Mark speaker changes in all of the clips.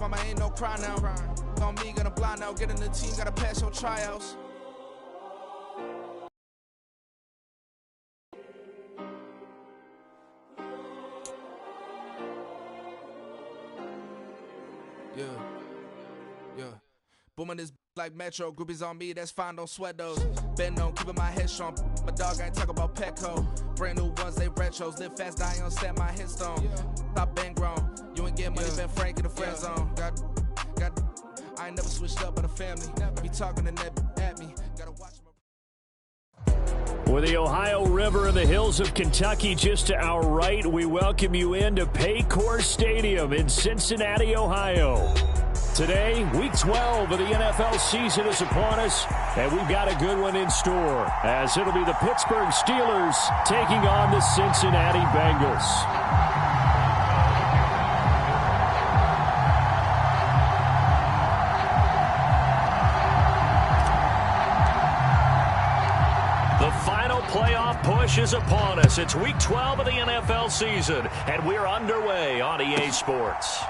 Speaker 1: Mama ain't no cry now. On me, gonna blind now. Get in the team, gotta pass your tryouts. Yeah. Booming this like Metro. Groupies on me, that's fine, don't sweat those. Been on, keeping my head strong. My dog ain't talk about Petco. Brand new ones, they retros. Live fast, die on set, my headstone. Stop been grown. You ain't get money, been Frank in the friend zone. Got. I ain't never switched up on the family. Be talking to that at me. Gotta watch my.
Speaker 2: With the Ohio River and the hills of Kentucky just to our right, we welcome you into Paycor Stadium in Cincinnati, Ohio. Today, Week 12 of the NFL season is upon us, and we've got a good one in store, as it'll be the Pittsburgh Steelers taking on the Cincinnati Bengals. Playoff push is upon us. It's Week 12 of the NFL season, and we're underway on EA Sports.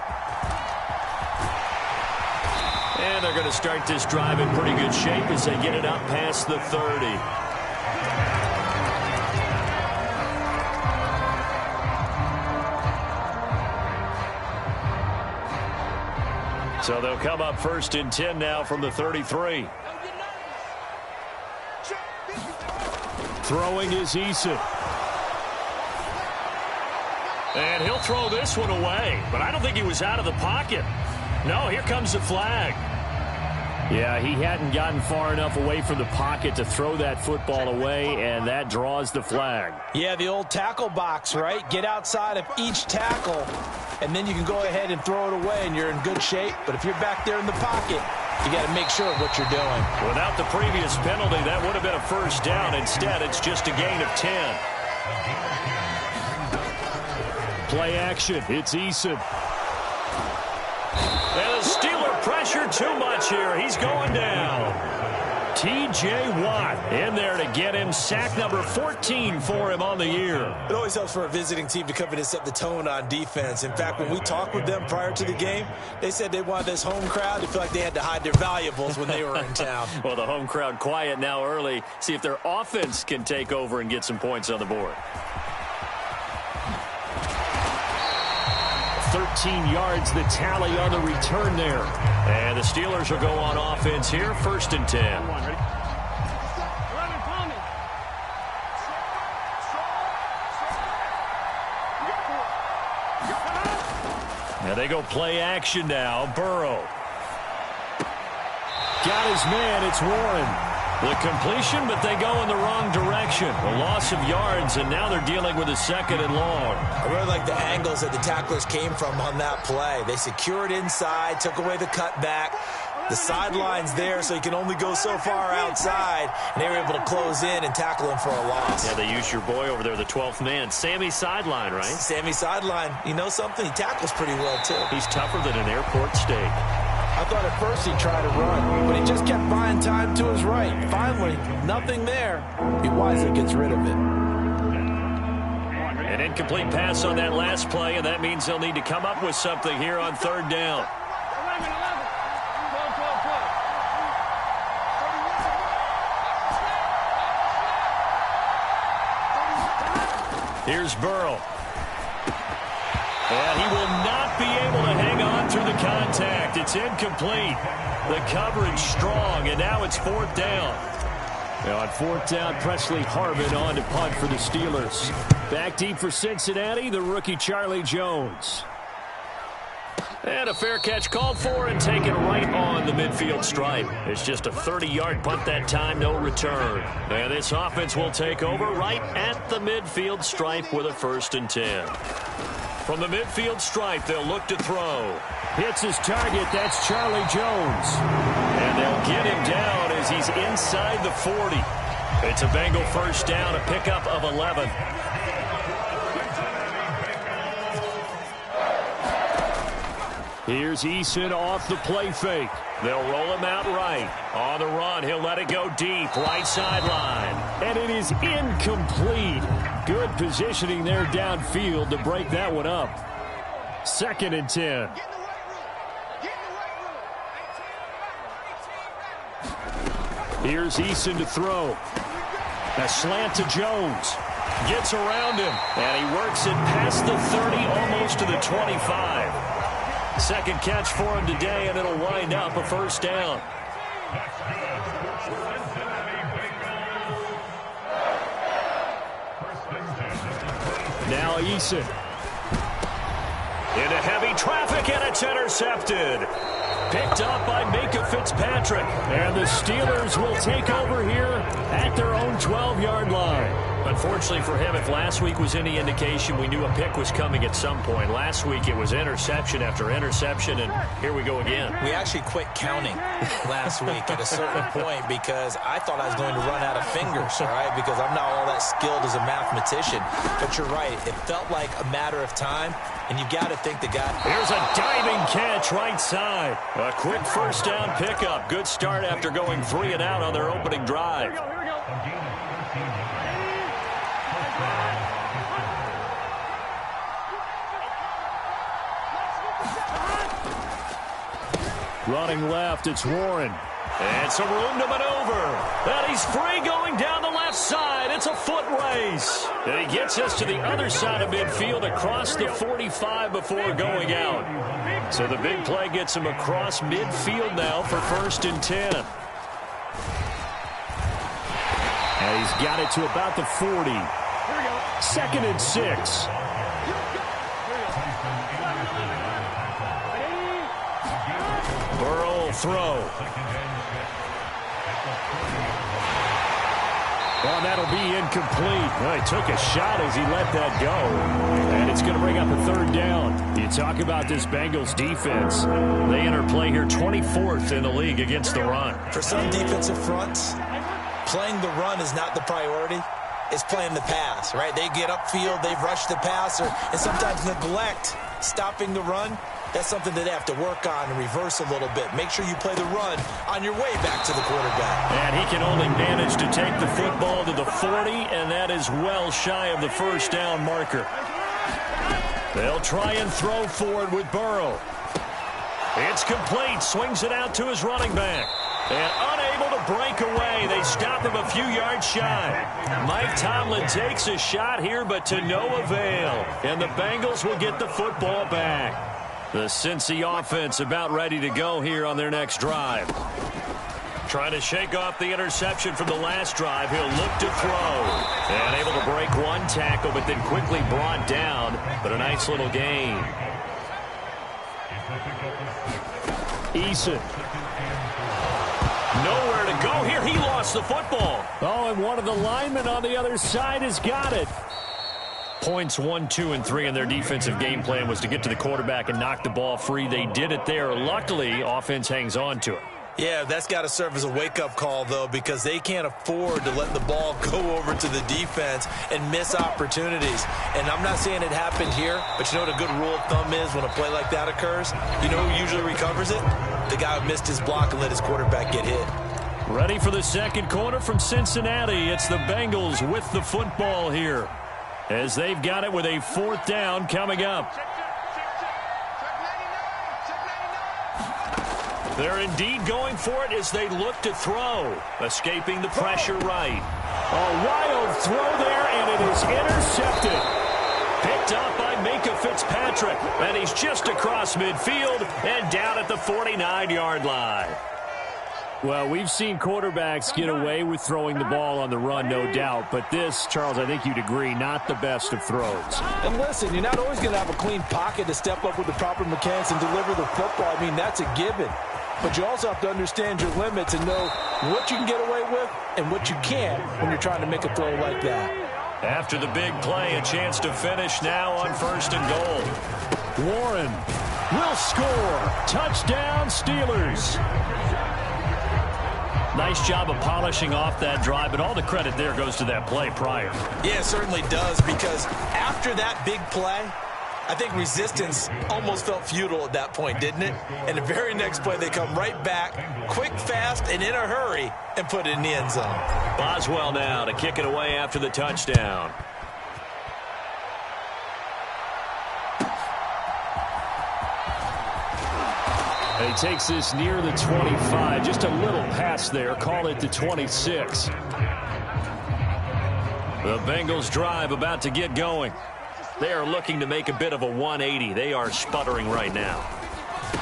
Speaker 2: And they're going to start this drive in pretty good shape as they get it up past the 30. So they'll come up 1st and 10 now from the 33. Throwing is Eason. And he'll throw this one away, but I don't think he was out of the pocket. No, here comes the flag. Yeah, he hadn't gotten far enough away from the pocket to throw that football away, and that draws the flag.
Speaker 3: Yeah, the old tackle box, right? Get outside of each tackle, and then you can go ahead and throw it away, and you're in good shape. But if you're back there in the pocket, you got to make sure of what you're doing.
Speaker 2: Without the previous penalty, that would have been a first down. Instead, it's just a gain of 10. Play action. It's Eason. And the Steeler pressure too much here. He's going down. T.J. Watt in there to get him sack number 14 for him on the year.
Speaker 3: It always helps for a visiting team to come in and set the tone on defense. In fact, when we talked with them prior to the game, they said they wanted this home crowd to feel like they had to hide their valuables when they were in town.
Speaker 2: Well, the home crowd quiet now early. See if their offense can take over and get some points on the board. 13 yards the tally on the return there. And the Steelers will go on offense here, 1st and 10. Now they go play action now. Burrow. Got his man. It's Warren. The completion, but they go in the wrong direction. A loss of yards, and now they're dealing with a 2nd and long.
Speaker 3: I really like the angles that the tacklers came from on that play. They secured inside, took away the cutback. The sideline's there, so you can only go so far outside, and they were able to close in and tackle him for a loss.
Speaker 2: Yeah, they used your boy over there, the 12th man. Sammy Sideline, right?
Speaker 3: Sammy Sideline. You know something? He tackles pretty well, too.
Speaker 2: He's tougher than an airport steak.
Speaker 3: I thought at first he'd try to run, but he just kept buying time to his right. Finally, nothing there. He wisely gets rid of it.
Speaker 2: An incomplete pass on that last play, and that means they'll need to come up with something here on 3rd down. Here's Burrow. And he will not be able to hang on through the contact. It's incomplete. The coverage strong, and now it's 4th down. Now on 4th down, Presley Harvin on to punt for the Steelers. Back deep for Cincinnati, the rookie Charlie Jones. And a fair catch called for and taken right on the midfield stripe. It's just a 30-yard punt that time, no return. And this offense will take over right at the midfield stripe with a 1st and 10. From the midfield stripe, they'll look to throw. Hits his target. That's Charlie Jones. And they'll get him down as he's inside the 40. It's a Bengal 1st down, a pickup of 11. Here's Eason off the play fake. They'll roll him out right. On the run, he'll let it go deep, right sideline. And it is incomplete. Good positioning there downfield to break that one up. 2nd and 10. Here's Eason to throw. A slant to Jones. Gets around him, and he works it past the 30, almost to the 25. Second catch for him today, and it'll wind up a first down. Now Eason. Into heavy traffic, and it's intercepted. Picked up by Micah Fitzpatrick. And the Steelers will take over here at their own 12-yard line. Unfortunately for him, if last week was any indication, we knew a pick was coming at some point. Last week it was interception after interception, and here we go again.
Speaker 3: We actually quit counting last week at a certain point because I thought I was going to run out of fingers, all right, because I'm not all that skilled as a mathematician. But you're right. It felt like a matter of time, and you got to think the guy.
Speaker 2: Here's a diving catch right side. A quick first down pickup. Good start after going 3 and out on their opening drive. Running left, it's Warren. And some room to maneuver. And he's free going down the left side. It's a foot race. And he gets us to the other side of midfield across the 45 before going out. So the big play gets him across midfield now for 1st and 10. And he's got it to about the 40. 2nd and 6. Burrow will throw. Well, that'll be incomplete. Well, he took a shot as he let that go. And it's going to bring up a 3rd down. You talk about this Bengals defense. They enter play here 24th in the league against the run.
Speaker 3: For some defensive fronts, playing the run is not the priority. It's playing the pass, right? They get upfield, they rush the passer, and sometimes neglect stopping the run. That's something that they have to work on and reverse a little bit. Make sure you play the run on your way back to the quarterback.
Speaker 2: And he can only manage to take the football to the 40, and that is well shy of the first down marker. They'll try and throw forward with Burrow. It's complete. Swings it out to his running back. And unable to break away. They stop him a few yards shy. Mike Tomlin takes a shot here, but to no avail. And the Bengals will get the football back. The Cincy offense about ready to go here on their next drive. Trying to shake off the interception from the last drive. He'll look to throw. And able to break one tackle, but then quickly brought down. But a nice little gain. Eason. Nowhere to go here. He lost the football. Oh, and one of the linemen on the other side has got it. Points 1, 2, and 3 in their defensive game plan was to get to the quarterback and knock the ball free. They did it there. Luckily, offense hangs on to it.
Speaker 3: Yeah, that's got to serve as a wake-up call, though, because they can't afford to let the ball go over to the defense and miss opportunities. And I'm not saying it happened here, but you know what a good rule of thumb is when a play like that occurs? You know who usually recovers it? The guy who missed his block and let his quarterback get hit.
Speaker 2: Ready for the second quarter from Cincinnati. It's the Bengals with the football here, as they've got it with a 4th down coming up. They're indeed going for it as they look to throw. Escaping the pressure right. A wild throw there, and it is intercepted. Picked up by Micah Fitzpatrick. And he's just across midfield and down at the 49-yard line. Well, we've seen quarterbacks get away with throwing the ball on the run, no doubt. But this, Charles, I think you'd agree, not the best of throws.
Speaker 4: And listen, you're not always going to have a clean pocket to step up with the proper mechanics and deliver the football. I mean, that's a given. But you also have to understand your limits and know what you can get away with and what you can't when you're trying to make a throw like that.
Speaker 2: After the big play, a chance to finish now on 1st and goal. Warren will score. Touchdown, Steelers. Nice job of polishing off that drive, but all the credit there goes to that play prior.
Speaker 3: Yeah, it certainly does, because after that big play, I think resistance almost felt futile at that point, didn't it? And the very next play, they come right back, quick, fast, and in a hurry, and put it in the end zone.
Speaker 2: Boswell now to kick it away after the touchdown. He takes this near the 25. Just a little pass there. Call it the 26. The Bengals drive about to get going. They are looking to make a bit of a 180. They are sputtering right now.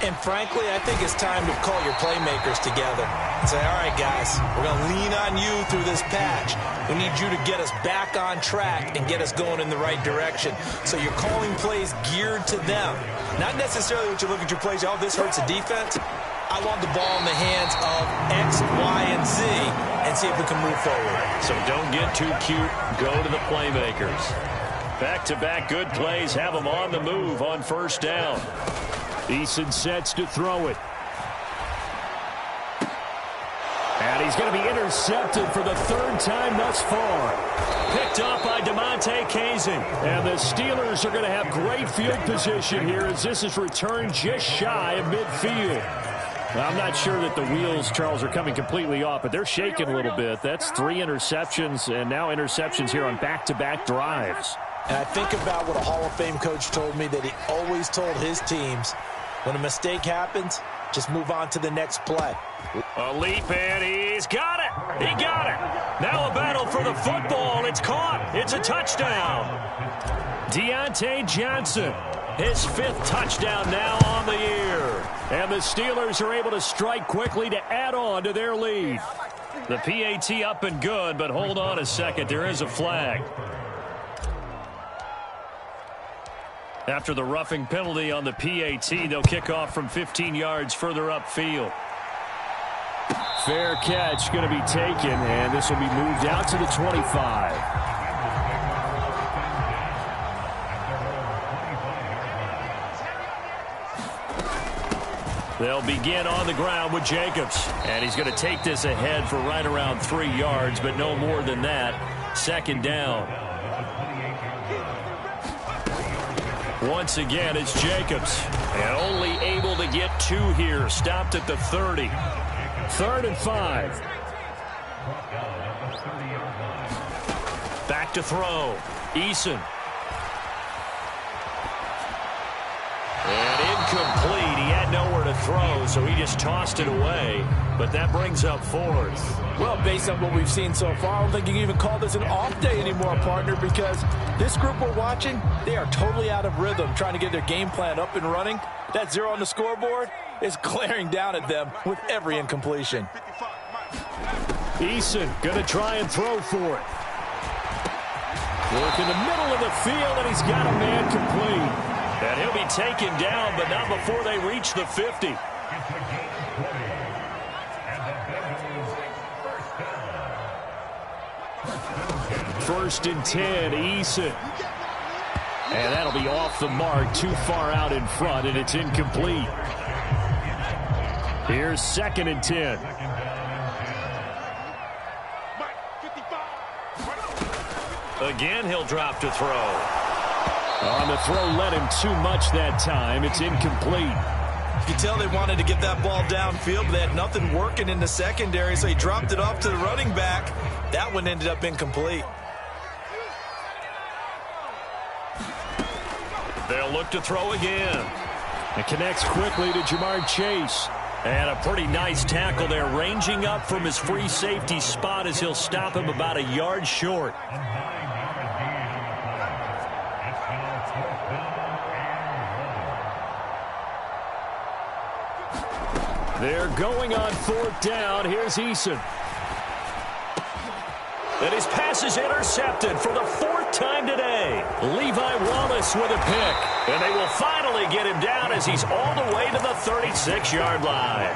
Speaker 3: And frankly, I think it's time to call your playmakers together and say, all right, guys, we're going to lean on you through this patch. We need you to get us back on track and get us going in the right direction. So you're calling plays geared to them. Not necessarily what you look at your plays, oh, this hurts the defense. I want the ball in the hands of X, Y, and Z and see if we can move forward.
Speaker 2: So don't get too cute. Go to the playmakers. Back-to-back good plays have them on the move on first down. Eason sets to throw it. And he's going to be intercepted for the third time thus far. Picked up by DeMonte Kazin. And the Steelers are going to have great field position here as this is returned just shy of midfield. I'm not sure that the wheels, Charles, are coming completely off, but they're shaking a little bit. That's 3 interceptions and now interceptions here on back-to-back drives.
Speaker 4: And I think about what a Hall of Fame coach told me, that he always told his teams, when a mistake happens, just move on to the next play.
Speaker 2: A leap, and he's got it. He got it. Now a battle for the football. It's caught. It's a touchdown. Deontay Johnson, his 5th touchdown now on the year. And the Steelers are able to strike quickly to add on to their lead. The PAT up and good, but hold on a second. There is a flag. After the roughing penalty on the PAT, they'll kick off from 15 yards further upfield. Fair catch going to be taken, and this will be moved out to the 25. They'll begin on the ground with Jacobs, and he's going to take this ahead for right around 3 yards, but no more than that. Second down. Once again, it's Jacobs. And only able to get 2 here. Stopped at the 30. 3rd and 5. Back to throw. Eason. And incomplete. He had nowhere to throw, so he just tossed it away. But that brings up 4th.
Speaker 4: Well, based on what we've seen so far, I don't think you can even call this an off day anymore, partner, because this group we're watching, they are totally out of rhythm, trying to get their game plan up and running. That 0 on the scoreboard is glaring down at them with every incompletion.
Speaker 2: Eason going to try and throw for it. Look in the middle of the field, and he's got a man complete. And he'll be taken down, but not before they reach the 50. First and 10, Eason. And that'll be off the mark, too far out in front, and it's incomplete. Here's 2nd and 10. Again, he'll drop to throw. On the throw, led him too much that time. It's incomplete.
Speaker 3: You can tell they wanted to get that ball downfield, but they had nothing working in the secondary, so he dropped it off to the running back. That one ended up incomplete.
Speaker 2: They'll look to throw again. It connects quickly to Jamar Chase. And a pretty nice tackle there, ranging up from his free safety spot as he'll stop him about a yard short. They're going on 4th down. Here's Eason. And his pass is intercepted for the 4th time today. Levi Wallace with a pick. And they will finally get him down as he's all the way to the 36-yard line.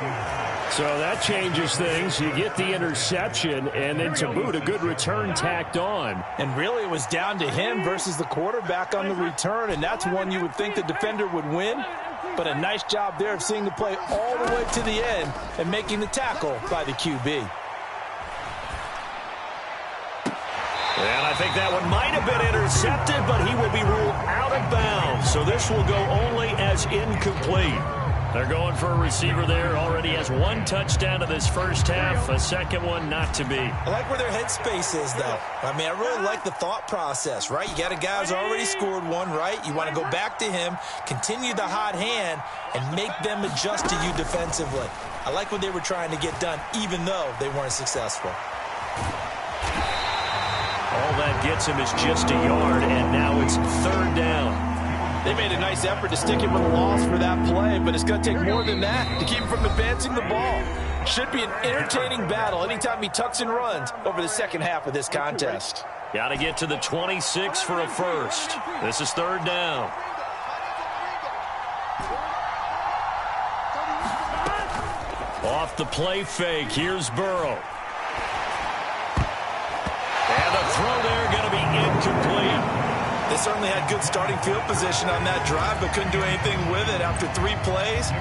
Speaker 2: So that changes things. You get the interception, and then to boot, a good return tacked on.
Speaker 4: And really, it was down to him versus the quarterback on the return, and that's one you would think the defender would win. But a nice job there of seeing the play all the way to the end and making the tackle by the QB.
Speaker 2: And I think that one might have been intercepted, but he will be ruled out of bounds. So this will go only as incomplete. They're going for a receiver there. Already has one touchdown in this first half. A second one not to be.
Speaker 3: I like where their headspace is, though. I mean, I really like the thought process, right? You got a guy who's already scored one, right? You want to go back to him, continue the hot hand, and make them adjust to you defensively. I like what they were trying to get done, even though they weren't successful.
Speaker 2: All that gets him is just a yard, and now it's third down.
Speaker 4: They made a nice effort to stick him with a loss for that play, but it's going to take more than that to keep him from advancing the ball. Should be an entertaining battle anytime he tucks and runs over the second half of this contest.
Speaker 2: Got to get to the 26 for a first. This is third down. Off the play fake, here's Burrow. And the throw there going to be incomplete.
Speaker 3: They certainly had good starting field position on that drive, but couldn't do anything with it after 3 plays.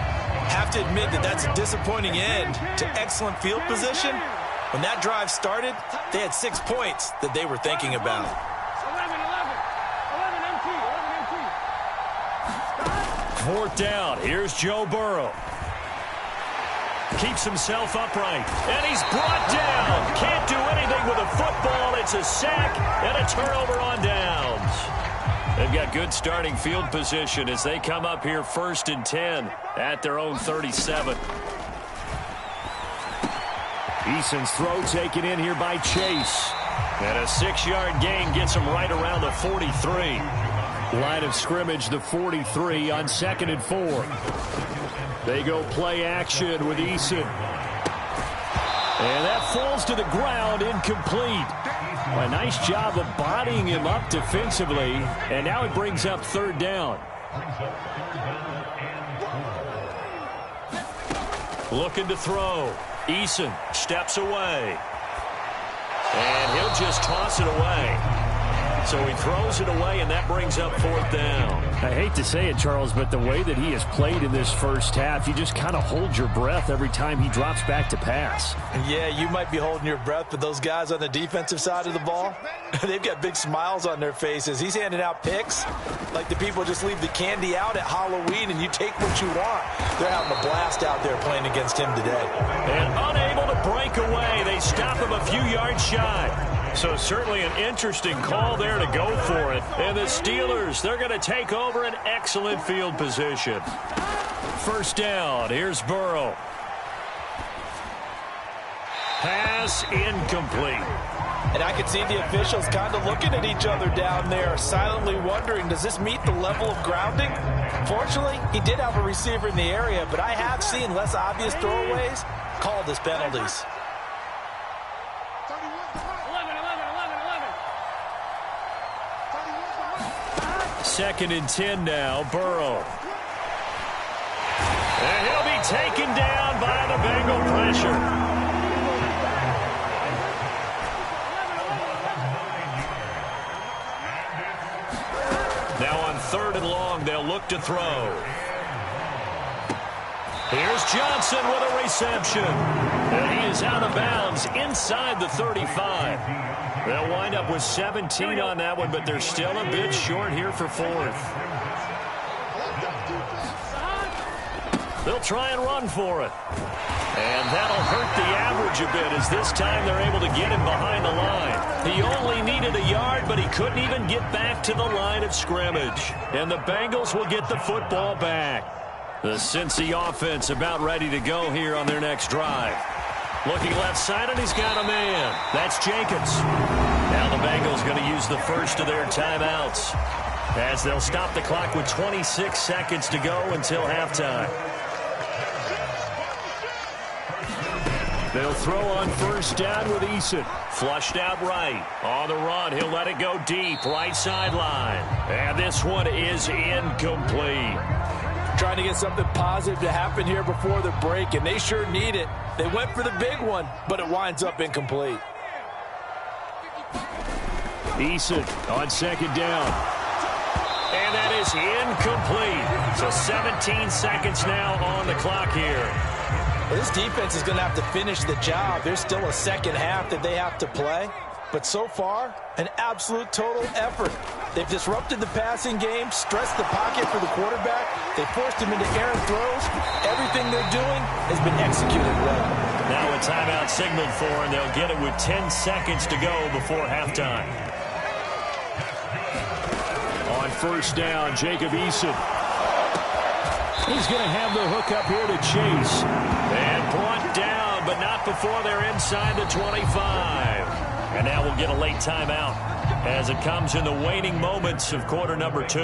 Speaker 3: Have to admit that that's a disappointing end to excellent field position. When that drive started, they had 6 points that they were thinking about.
Speaker 2: 4th down. Here's Joe Burrow. Keeps himself upright. And he's brought down. Can't do anything with a football. It's a sack and a turnover on downs. They've got good starting field position as they come up here 1st and 10 at their own 37. Eason's throw taken in here by Chase. And a 6-yard gain gets him right around the 43. Line of scrimmage, the 43 on 2nd and 4. They go play action with Eason. And that falls to the ground, incomplete. A nice job of bodying him up defensively. And now it brings up 3rd down. Looking to throw. Eason steps away. And he'll just toss it away. So he throws it away, and that brings up 4th down.
Speaker 5: I hate to say it, Charles, but the way that he has played in this first half, you just kind of hold your breath every time he drops back to pass.
Speaker 4: Yeah, you might be holding your breath, but those guys on the defensive side of the ball, they've got big smiles on their faces. He's handing out picks like the people just leave the candy out at Halloween and you take what you want. They're having a blast out there playing against him today.
Speaker 2: And unable to break away, they stop him a few yards shy. So certainly an interesting call there to go for it. And the Steelers, they're going to take over an excellent field position. 1st down. Here's Burrow. Pass incomplete.
Speaker 4: And I could see the officials kind of looking at each other down there, silently wondering, does this meet the level of grounding? Fortunately, he did have a receiver in the area, but I have seen less obvious throwaways called as penalties.
Speaker 2: 2nd and 10 now, Burrow. And he'll be taken down by the Bengal pressure. Now on 3rd and long, they'll look to throw. Here's Johnson with a reception. And he is out of bounds inside the 35. They'll wind up with 17 on that one, but they're still a bit short here for 4th. They'll try and run for it. And that'll hurt the average a bit as this time they're able to get him behind the line. He only needed a yard, but he couldn't even get back to the line of scrimmage. And the Bengals will get the football back. The Cincy offense about ready to go here on their next drive. Looking left side, and he's got a man. That's Jacobs. Now the Bengals going to use the first of their timeouts as they'll stop the clock with 26 seconds to go until halftime. They'll throw on 1st down with Eason. Flushed out right. On the run, he'll let it go deep. Right sideline. And this one is incomplete.
Speaker 4: Trying to get something positive to happen here before the break, and they sure need it. They went for the big one, but it winds up incomplete.
Speaker 5: Eason on 2nd down.
Speaker 2: And that is incomplete. So 17 seconds now on the clock here.
Speaker 4: Well, this defense is going to have to finish the job. There's still a second half that they have to play. But so far, an absolute total effort. They've disrupted the passing game, stressed the pocket for the quarterback. They forced him into errant throws. Everything they're doing has been executed well.
Speaker 2: Now a timeout signaled for, and they'll get it with 10 seconds to go before halftime. On first down, Jacob Eason. He's going to have the hook up here to Chase. And brought down, but not before they're inside the 25. And now we'll get a late timeout as it comes in the waning moments of quarter number 2.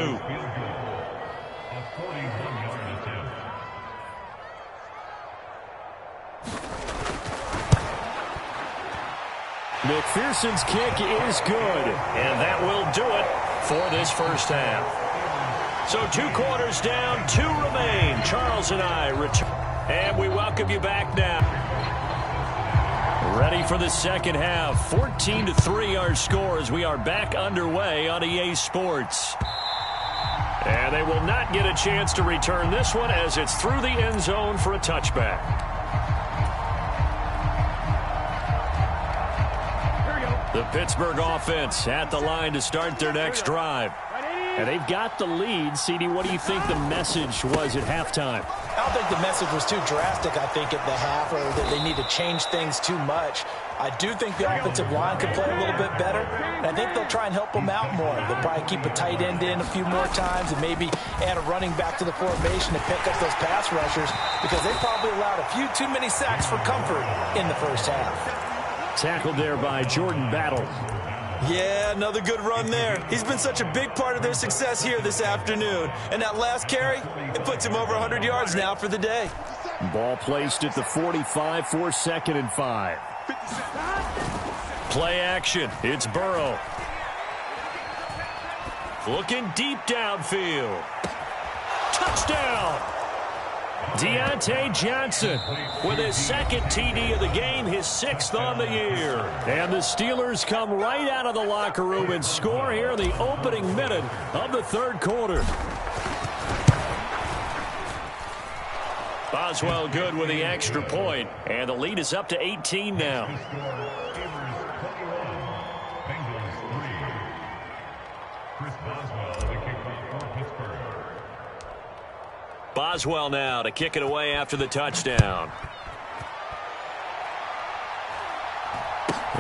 Speaker 2: McPherson's kick is good, and that will do it for this first half. So 2 quarters down, 2 remain. Charles and I return, and we welcome you back now. Ready for the second half. 14-3 our score as we are back underway on EA Sports. And they will not get a chance to return this one as it's through the end zone for a touchback. The Pittsburgh offense at the line to start their next drive. And they've got the lead. CD, what do you think the message was at halftime?
Speaker 4: I don't think the message was too drastic, I think, at the half, or that they need to change things too much. I do think the offensive line could play a little bit better, and I think they'll try and help them out more. They'll probably keep a tight end in a few more times and maybe add a running back to the formation to pick up those pass rushers, because they probably allowed a few too many sacks for comfort in the first half.
Speaker 2: Tackled there by Jordan Battle.
Speaker 3: Yeah, another good run there. He's been such a big part of their success here this afternoon. And that last carry, it puts him over 100 yards now for the day.
Speaker 2: Ball placed at the 45 for 2nd and 5. Play action. It's Burrow. Looking deep downfield. Touchdown! Deontay Johnson with his 2nd TD of the game, his 6th on the year. And the Steelers come right out of the locker room and score here in the opening minute of the 3rd quarter. Boswell good with the extra point, and the lead is up to 18 now. Boswell now to kick it away after the touchdown.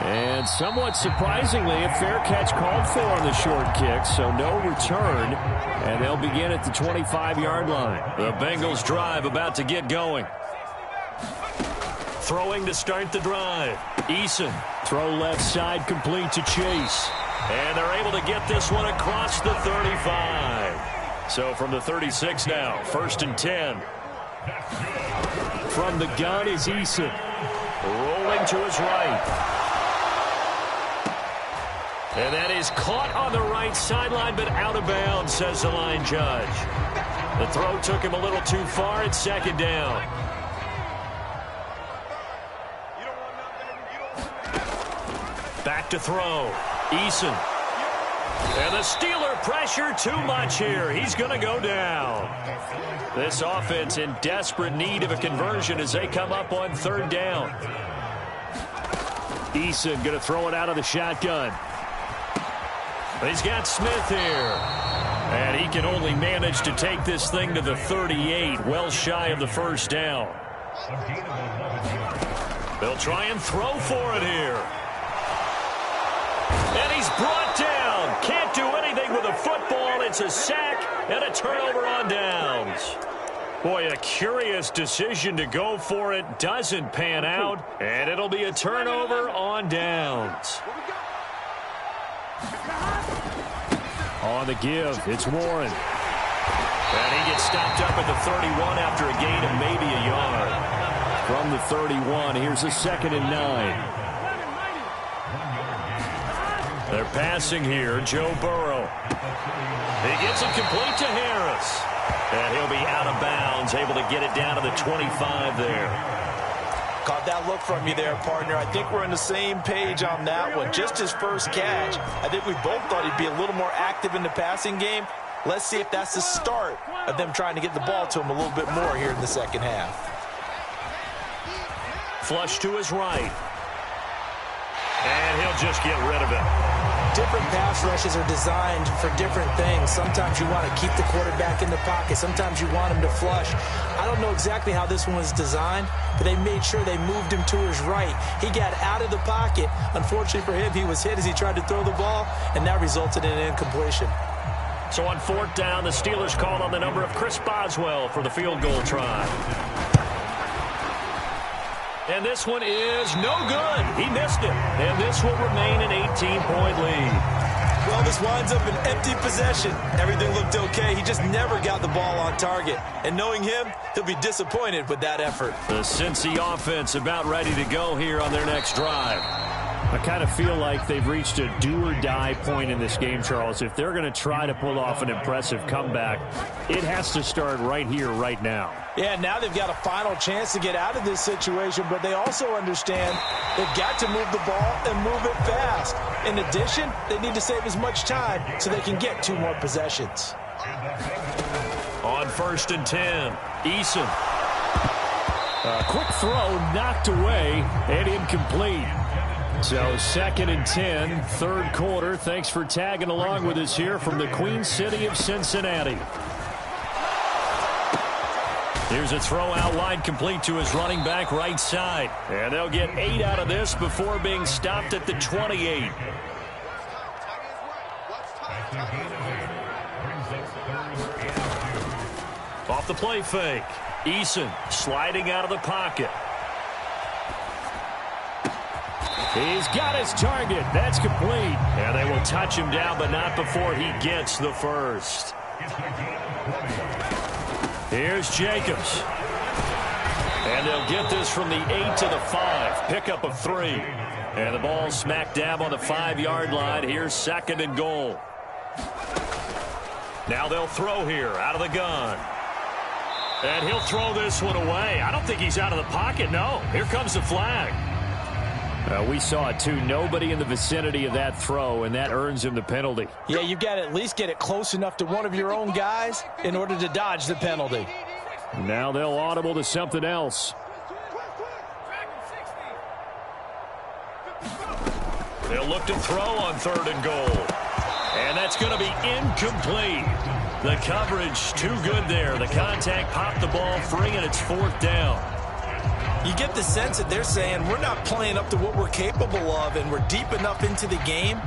Speaker 2: And somewhat surprisingly, a fair catch called for on the short kick, so no return, and they'll begin at the 25-yard line. The Bengals drive about to get going. Throwing to start the drive. Eason, throw left side, complete to Chase. And they're able to get this one across the 35. So from the 36 now, 1st and 10. From the gun is Eason. Rolling to his right. And that is caught on the right sideline, but out of bounds, says the line judge. The throw took him a little too far. It's 2nd down. Back to throw. Eason. And the Steeler pressure too much here. He's going to go down. This offense in desperate need of a conversion as they come up on 3rd down. Eason going to throw it out of the shotgun. He's got Smith here. And he can only manage to take this thing to the 38, well shy of the 1st down. They'll try and throw for it here. And he's brought down. Can't do anything with a football. It's a sack and a turnover on downs. Boy, a curious decision to go for it. Doesn't pan out. And it'll be a turnover on downs. On the give, it's Warren. And he gets stopped up at the 31 after a gain of maybe a yard. From the 31, here's a 2nd and 9. They're passing here, Joe Burrow. He gets it complete to Harris. And he'll be out of bounds, able to get it down to the 25 there.
Speaker 4: Caught that look from you there, partner. I think we're on the same page on that one. Just his first catch. I think we both thought he'd be a little more active in the passing game. Let's see if that's the start of them trying to get the ball to him a little bit more here in the 2nd half.
Speaker 2: Flush to his right. And he'll just get rid of it.
Speaker 3: different pass rushes are designed for different things. Sometimes you want to keep the quarterback in the pocket. Sometimes you want him to flush. I don't know exactly how this one was designed, but they made sure they moved him to his right. He got out of the pocket. Unfortunately for him, he was hit as he tried to throw the ball, and that resulted in an incompletion.
Speaker 2: So on 4th down, the Steelers called on the number of Chris Boswell for the field goal try. And this one is no good. He missed it. And this will remain an 18-point lead.
Speaker 3: Well, this winds up an empty possession. Everything looked okay. He just never got the ball on target. And knowing him, he'll be disappointed with that effort.
Speaker 2: The Cincy offense about ready to go here on their next drive.
Speaker 5: I kind of feel like they've reached a do-or-die point in this game, Charles. If they're going to try to pull off an impressive comeback, it has to start right here, right now.
Speaker 4: Yeah, now they've got a final chance to get out of this situation, but they also understand they've got to move the ball and move it fast. In addition, they need to save as much time so they can get 2 more possessions.
Speaker 2: On 1st and 10, Eason.
Speaker 5: A quick throw knocked away and incomplete. So 2nd and 10, 3rd quarter. Thanks for tagging along with us here from the Queen City of Cincinnati.
Speaker 2: Here's a throw out wide, complete to his running back right side. And they'll get 8 out of this before being stopped at the 28. Off the play fake. Eason sliding out of the pocket.
Speaker 5: He's got his target. That's complete.
Speaker 2: And they will touch him down, but not before he gets the first. Here's Jacobs. And they'll get this from the 8 to the 5. Pickup of 3. And the ball smack dab on the 5-yard line. Here's 2nd and goal. Now they'll throw here out of the gun. And he'll throw this one away. I don't think he's out of the pocket, no. Here comes the flag.
Speaker 5: We saw it, too. Nobody in the vicinity of that throw, and that earns him the penalty.
Speaker 4: Yeah, you've got to at least get it close enough to one of your own guys in order to dodge the penalty.
Speaker 5: Now they'll audible to something else.
Speaker 2: They'll look to throw on 3rd and goal. And that's going to be incomplete. The coverage too good there. The contact popped the ball free, and it's 4th down.
Speaker 3: You get the sense that they're saying we're not playing up to what we're capable of, and we're deep enough into the game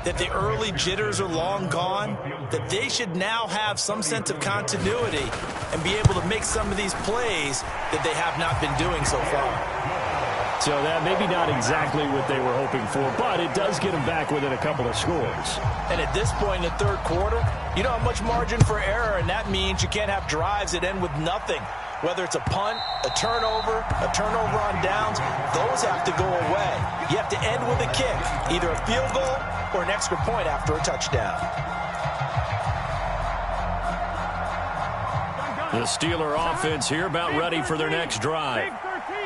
Speaker 3: that the early jitters are long gone, that they should now have some sense of continuity and be able to make some of these plays that they have not been doing so far.
Speaker 5: So that maybe not exactly what they were hoping for, but it does get them back within a couple of scores.
Speaker 4: And at this point in the 3rd quarter, you don't have much margin for error, and that means you can't have drives that end with nothing. Whether it's a punt, a turnover on downs, those have to go away. You have to end with a kick, either a field goal or an extra point after a touchdown.
Speaker 2: The Steeler offense here about ready for their next drive.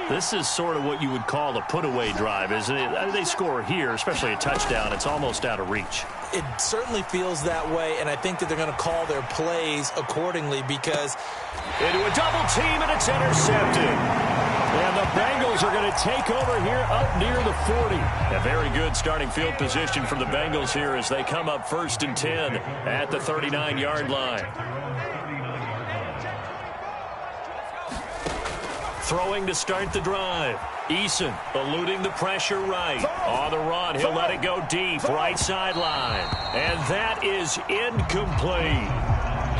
Speaker 2: This is sort of what you would call a put-away drive, isn't it? They score here, especially a touchdown. It's almost out of reach.
Speaker 3: It certainly feels that way, and I think that they're going to call their plays accordingly because
Speaker 2: into a double team, and it's intercepted.
Speaker 5: And the Bengals are going to take over here up near the 40.
Speaker 2: A very good starting field position for the Bengals here as they come up 1st and 10 at the 39-yard line. Throwing to start the drive. Eason eluding the pressure right. On the run, he'll let it go deep, right sideline. And that is incomplete.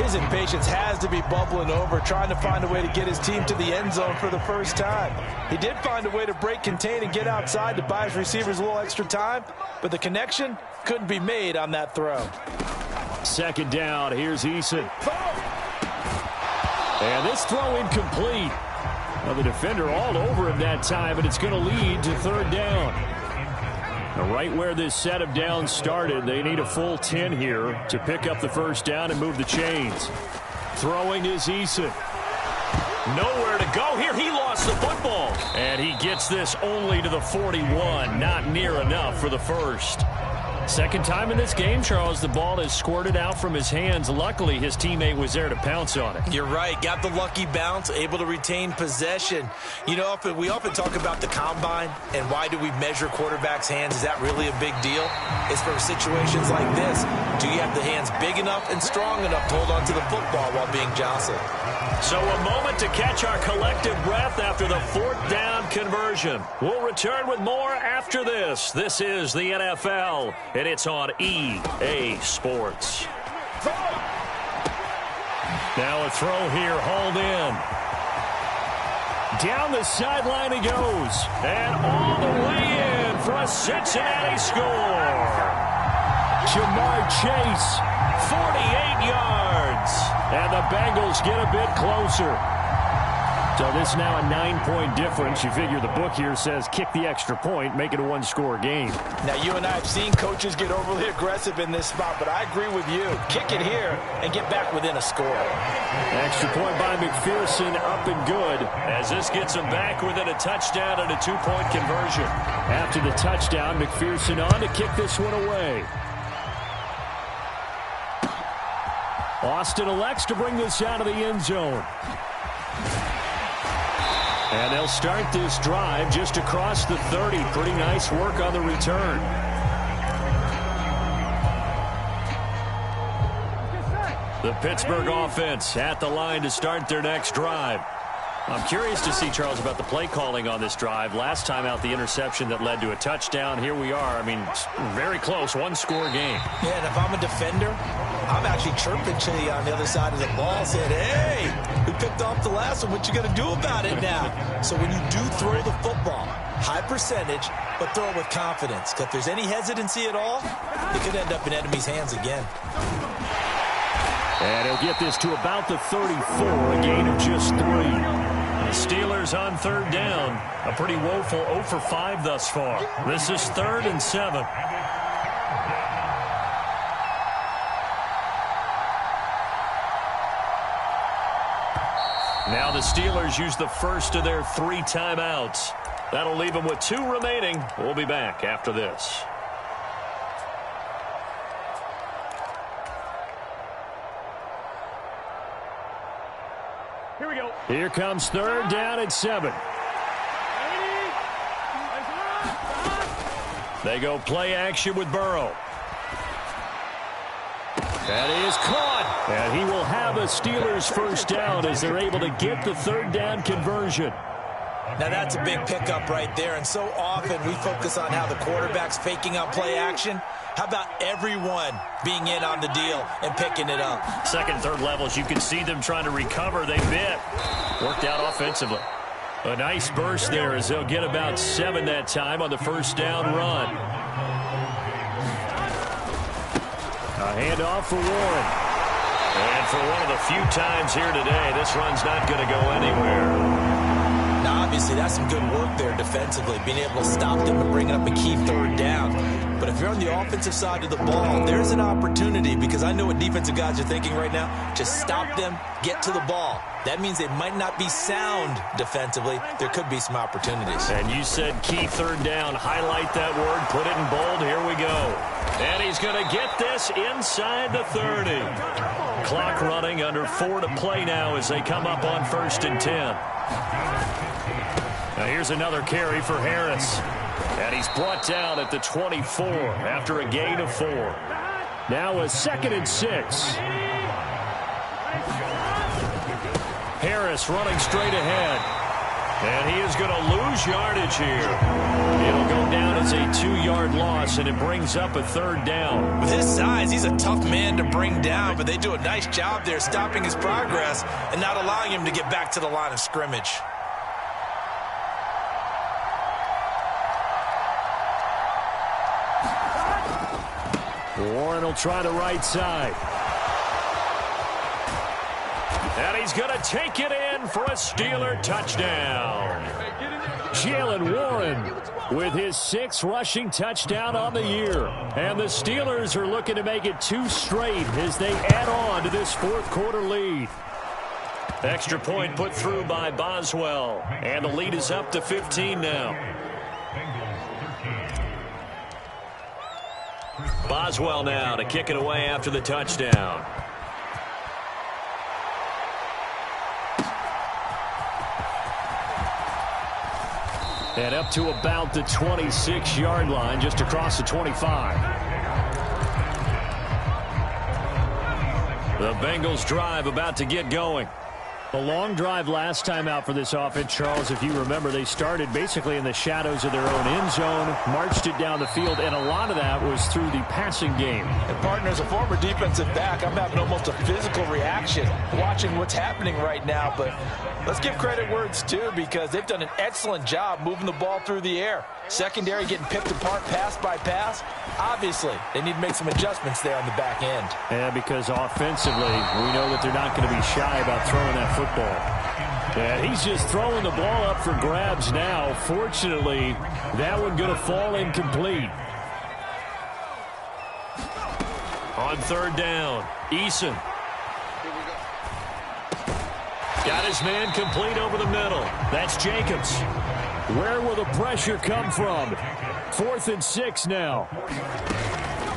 Speaker 4: His impatience has to be bubbling over, trying to find a way to get his team to the end zone for the first time. He did find a way to break contain and get outside to buy his receivers a little extra time, but the connection couldn't be made on that throw.
Speaker 5: 2nd down, here's Eason. And this throw incomplete. Well, the defender all over him that time, and it's going to lead to 3rd down. Now, right where this set of downs started, they need a full 10 here to pick up the 1st down and move the chains. Throwing is Eason.
Speaker 2: Nowhere to go here. He lost the football. And he gets this only to the 41. Not near enough for the first.
Speaker 5: Second time in this game, Charles, the ball has squirted out from his hands. Luckily, his teammate was there to pounce on it.
Speaker 3: You're right. Got the lucky bounce, able to retain possession. You know, we often talk about the combine and why do we measure quarterbacks' hands. Is that really a big deal? It's for situations like this. Do you have the hands big enough and strong enough to hold on to the football while being jostled?
Speaker 2: So a moment to catch our collective breath after the 4th down conversion. We'll return with more after this. This is the NFL, and it's on EA Sports. Now a throw here, hauled in. Down the sideline he goes, and all the way in for a Cincinnati score. Jamar Chase, 48 yards. And the Bengals get a bit closer. So this is now a 9-point difference. You figure the book here says kick the extra point, make it a one-score game.
Speaker 4: Now, you and I have seen coaches get overly aggressive in this spot, but I agree with you. Kick it here and get back within a score.
Speaker 5: Extra point by McPherson, up and good.
Speaker 2: As this gets him back within a touchdown and a 2-point conversion.
Speaker 5: After the touchdown, McPherson on to kick this one away. Austin elects to bring this out of the end zone. And they'll start this drive just across the 30. Pretty nice work on the return. The Pittsburgh offense at the line to start their next drive. I'm curious to see, Charles, about the play calling on this drive. Last time out, the interception that led to a touchdown. Here we are. I mean, very close, one-score game.
Speaker 3: Yeah, and if I'm a defender, I'm actually chirping to you on the other side of the ball, saying, hey, we picked off the last one. What you going to do about it now? So when you do throw the football, high percentage, but throw it with confidence. Because if there's any hesitancy at all, it could end up in enemy's hands again.
Speaker 5: And he'll get this to about the 34, a gain of just 3.
Speaker 2: The Steelers on 3rd down. A pretty woeful 0 for 5 thus far. This is 3rd and 7. Now the Steelers use the first of their 3 timeouts. That'll leave them with 2 remaining. We'll be back after this.
Speaker 5: Here we go. Here comes 3rd down at 7.
Speaker 2: They go play action with Burrow.
Speaker 5: That is caught. And he will have a Steelers first down as they're able to get the 3rd down conversion.
Speaker 3: Now that's a big pickup right there, and so often we focus on how the quarterback's faking out play action. How about everyone being in on the deal and picking it up?
Speaker 2: Second, third levels, you can see them trying to recover. They bit. Worked out offensively.
Speaker 5: A nice burst there as they'll get about 7 that time on the first down run. A handoff for Warren.
Speaker 2: And for one of the few times here today, this run's not going to go anywhere.
Speaker 3: Now, obviously, that's some good work there defensively, being able to stop them and bringing up a key 3rd down. But if you're on the offensive side of the ball, there's an opportunity, because I know what defensive guys are thinking right now. Just stop them, get to the ball. That means they might not be sound defensively. There could be some opportunities.
Speaker 2: And you said key 3rd down. Highlight that word. Put it in bold. Here we go. And he's going to get this inside the 30. Clock running, under 4 to play now as they come up on 1st and 10. Now here's another carry for Harris. And he's brought down at the 24 after a gain of 4.
Speaker 5: Now a 2nd and 6.
Speaker 2: Harris running straight ahead. And he is going to lose yardage here. It'll go down as a 2-yard loss, and it brings up a 3rd down.
Speaker 3: With his size, he's a tough man to bring down, but they do a nice job there stopping his progress and not allowing him to get back to the line of scrimmage.
Speaker 5: Warren will try the right side.
Speaker 2: And he's going to take it in for a Steeler touchdown.
Speaker 5: Jalen Warren with his 6th rushing touchdown on the year. And the Steelers are looking to make it 2 straight as they add on to this 4th quarter lead.
Speaker 2: Extra point put through by Boswell. And the lead is up to 15 now. Boswell now to kick it away after the touchdown. And up to about the 26-yard line, just across the 25. The Bengals drive about to get going. A long drive last time out for this offense, Charles. If you remember, they started basically in the shadows of their own end zone, marched it down the field, and a lot of that was through the passing game.
Speaker 4: And, partner, as a former defensive back, I'm having almost a physical reaction watching what's happening right now. But let's give credit where it's due, because they've done an excellent job moving the ball through the air. Secondary getting picked apart pass by pass. Obviously, they need to make some adjustments there on the back end.
Speaker 2: Yeah, because offensively, we know that they're not going to be shy about throwing that football. And he's just throwing the ball up for grabs now. Fortunately, that one going to fall incomplete. On third down, Eason. Got his man complete over the middle. That's Jacobs. Where will the pressure come from? 4th and 6 now.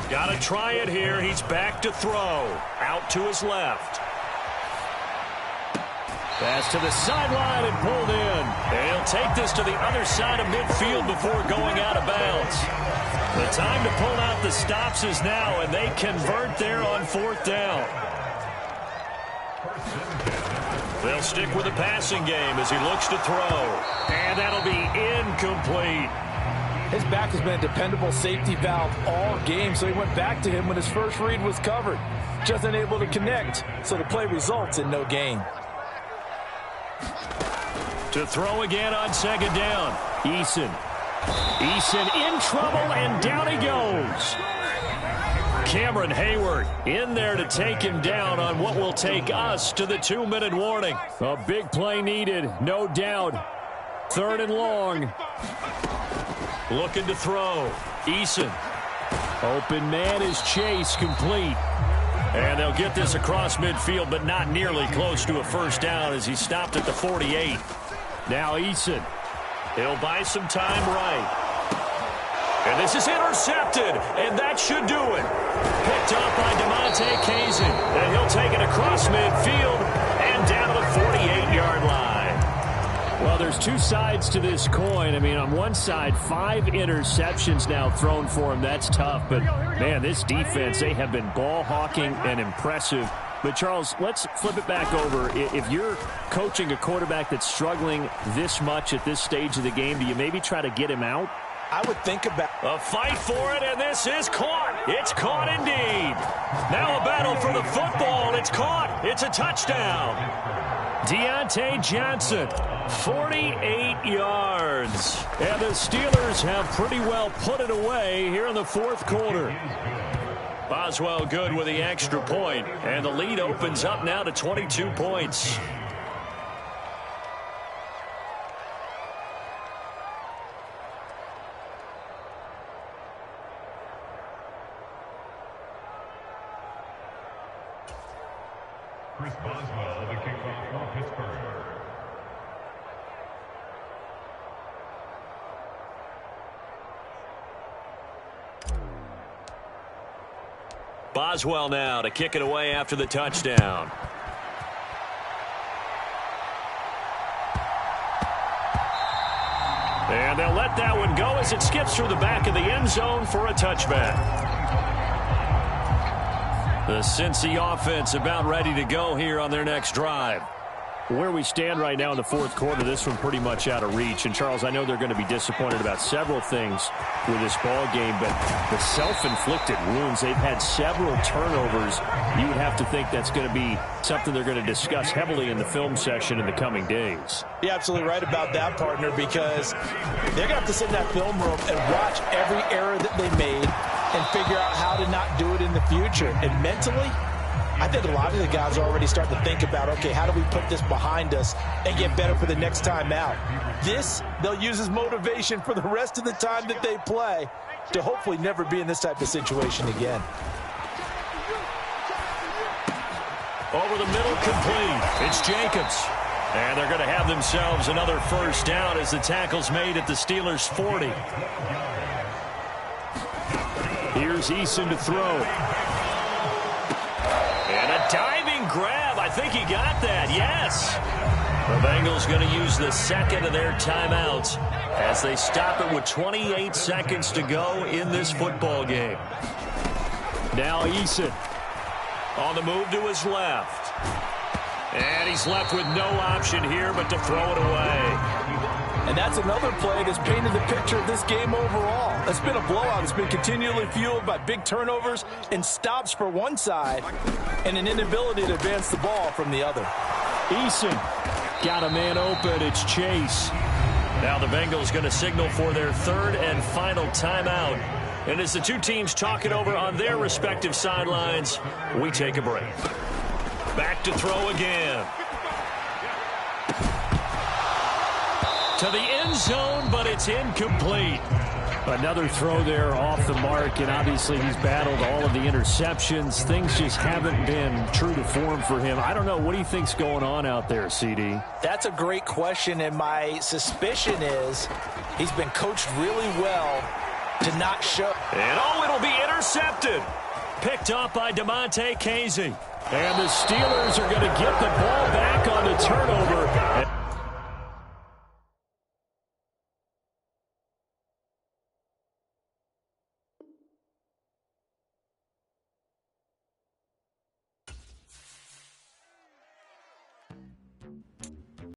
Speaker 2: Got to try it here. He's back to throw. Out to his left. Pass to the sideline and pulled in. And he'll take this to the other side of midfield before going out of bounds. The time to pull out the stops is now, and they convert there on 4th down. They'll stick with the passing game as he looks to throw. And that'll be incomplete.
Speaker 4: His back has been a dependable safety valve all game, so he went back to him when his first read was covered. Just unable to connect, so the play results in no gain.
Speaker 2: To throw again on 2nd down. Eason. Eason in trouble, and down he goes. Cameron Hayward in there to take him down on what will take us to the 2-minute warning. A big play needed, no doubt. 3rd and long. Looking to throw. Eason. Open man is Chase, complete. And they'll get this across midfield, but not nearly close to a first down as he stopped at the 48. Now Eason. He'll buy some time right. And this is intercepted, and that should do it. Picked up by DeMonte Kazin, and he'll take it across midfield and down to the 48-yard line. Well, there's two sides to this coin. I mean, on one side, 5 interceptions now thrown for him. That's tough, but, man, this defense, they have been ball hawking and impressive. But, Charles, let's flip it back over. If you're coaching a quarterback that's struggling this much at this stage of the game, do you maybe try to get him out?
Speaker 4: I would think about
Speaker 2: a fight for it, and this is caught. It's caught indeed. Now a battle for the football. It's caught. It's a touchdown. Deontay Johnson, 48 yards. And the Steelers have pretty well put it away here in the 4th quarter. Boswell good with the extra point, and the lead opens up now to 22 points.
Speaker 6: Chris Boswell, the kickoff for Pittsburgh.
Speaker 2: Boswell now to kick it away after the touchdown. And they'll let that one go as it skips through the back of the end zone for a touchback. The Cincy offense about ready to go here on their next drive. Where we stand right now in the 4th quarter, this one pretty much out of reach. And, Charles, I know they're going to be disappointed about several things with this ball game, but the self-inflicted wounds, they've had several turnovers. You would have to think that's going to be something they're going to discuss heavily in the film session in the coming days.
Speaker 4: You're absolutely right about that, partner, because they're going to have to sit in that film room and watch every error that they made and figure out how to not do it in the future. And mentally, I think a lot of the guys are already starting to think about, okay, how do we put this behind us and get better for the next time out? This, they'll use as motivation for the rest of the time that they play to hopefully never be in this type of situation again.
Speaker 2: Over the middle, complete. It's Jacobs. And they're going to have themselves another first down as the tackle's made at the Steelers' 40. Here's
Speaker 5: Here's Eason to throw.
Speaker 2: And a diving grab. I think he got that. Yes. The Bengals going to use the second of their timeouts as they stop it with 28 seconds to go in this football game.
Speaker 5: Now Eason
Speaker 2: on the move to his left. And he's left with no option here but to throw it away.
Speaker 4: And that's another play that's painted the picture of this game overall. It's been a blowout. It's been continually fueled by big turnovers and stops for one side and an inability to advance the ball from the other.
Speaker 5: Eason got a man open. It's Chase.
Speaker 2: Now the Bengals going to signal for their third and final timeout. And as the two teams talk it over on their respective sidelines, we take a break. Back to throw again. To the end zone, but it's incomplete.
Speaker 5: Another throw there off the mark, and obviously he's battled all of the interceptions. Things just haven't been true to form for him. I don't know. What do you think's going on out there, CD?
Speaker 4: That's a great question, and my suspicion is he's been coached really well to not show.
Speaker 2: And it'll be intercepted. Picked up by DeMonte Casey.
Speaker 5: And the Steelers are going to get the ball back on the turnover